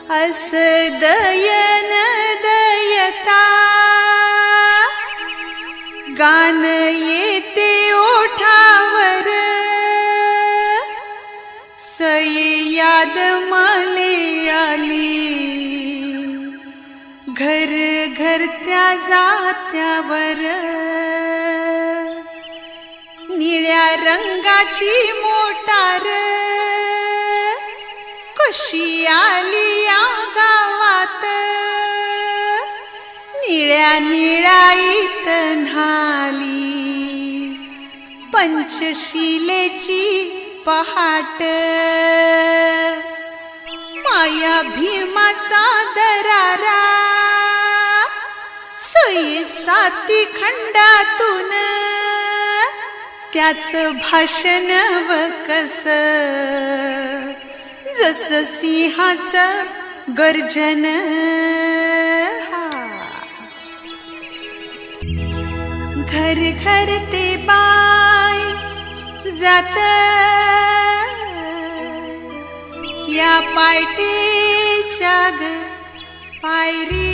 अस दयन दयता गान येते ओठावर, सई याद मले आली घर घर त्या जात्यावर. निळ्या रंगाची मोटार कशी आली या गावात, निळ्या निळाईत न्हाली पंचशिलेची पहाट. माया भीमाचा दरारा सई साती खंडातून, त्याच भाषण वकस जस सिंहाचं गर्जन. घर घर ते बाय जात या पायटेच्या ग पायरी.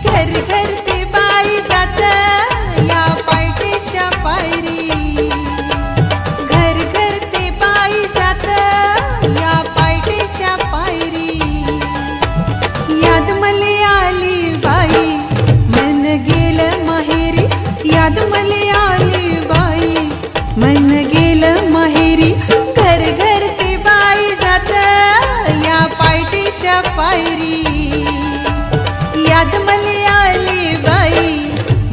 घर घर ते बाई जात या पायटेच्या पायरी. घर घर ते बाई जात या पायटेच्या पायरी. याद मले आली बाई मन गेलं माहेरी, याद मले आली बाई मन गेलं माहेरी. घर घर ते बाई जात या पायटेच्या पायरी. याद मले आली बाई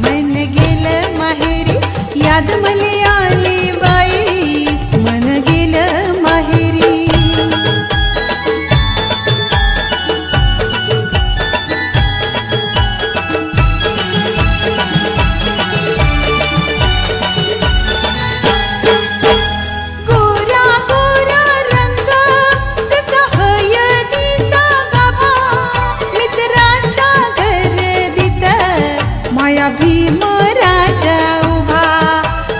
मन गेलं माहेरी, याद मले आली बाई मन गेलं माहेरी. गोरा गोरा रंग जसा हळदीचा गाभा, मित्रांच्या गर्दीत माया भीम राजा उभा.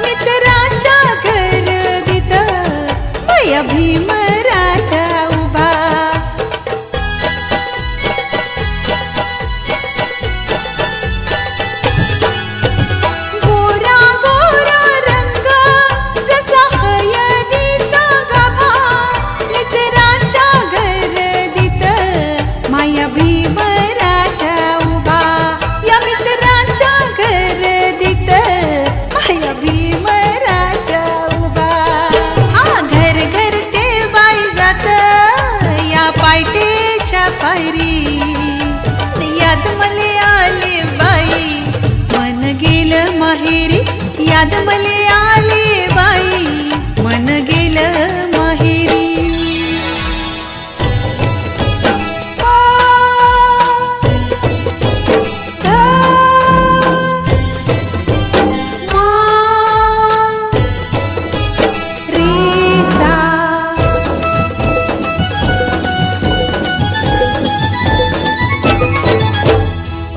मित्रांच्या गर्दीत माया भीम राजा उभा. गोरा गोरा रंग जसा हळदीचा गाभा, मित्रांच्या गर्दीत माया भीम राजा उभा. या मित्रांच्या गर्दीत माया भीम राजा उभा. घर घर ते बाई जात या पायटेच्या पायरी. याद मले आली बाई मन गेलं माहेरी, याद मले आली बाई मन गेलं माहेरी.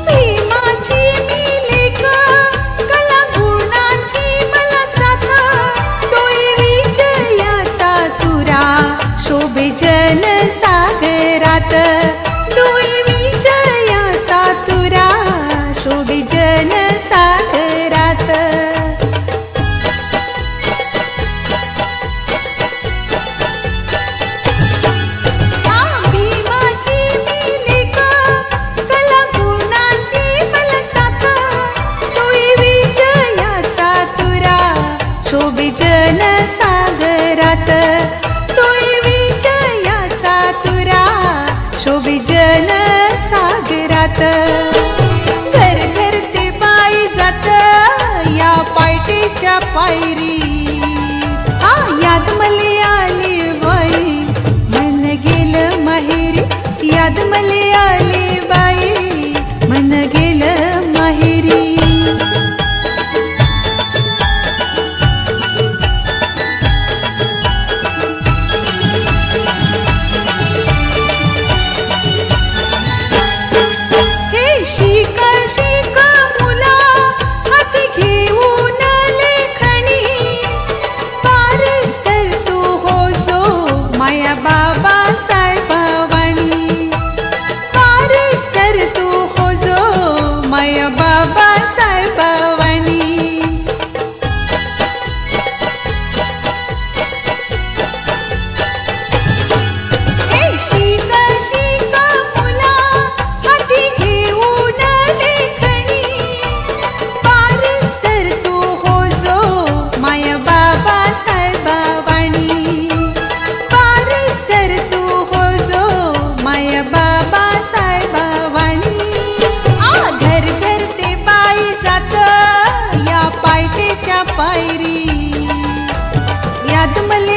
भीमाची मी लेक कला गुणाची मला साथ, डोळी विजयाचा तुरा शोभे जन सागरात. डोळी विजयाचा तुरा शोभे जन सागरात. भीमाची मी लेक कला गुणाची मला साथ, डोळी विजयाचा तुरा शोभे जन सागरात. डोळी विजयाचा तुरा शोभे जन सागरात. घर घर ते बाई जात या पायटेच्या पायरी. याद मले आली बाई मन गेलं माहेरी, याद मले आली बाई मन गेलं माहेरी. हे शी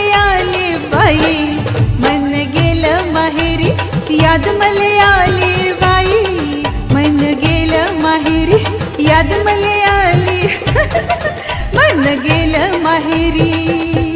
मले आली बाई, मन गेलं माहेरी, याद मले आली बाई, मन गेलं माहेरी, याद मले आली मन गेलं माहेरी.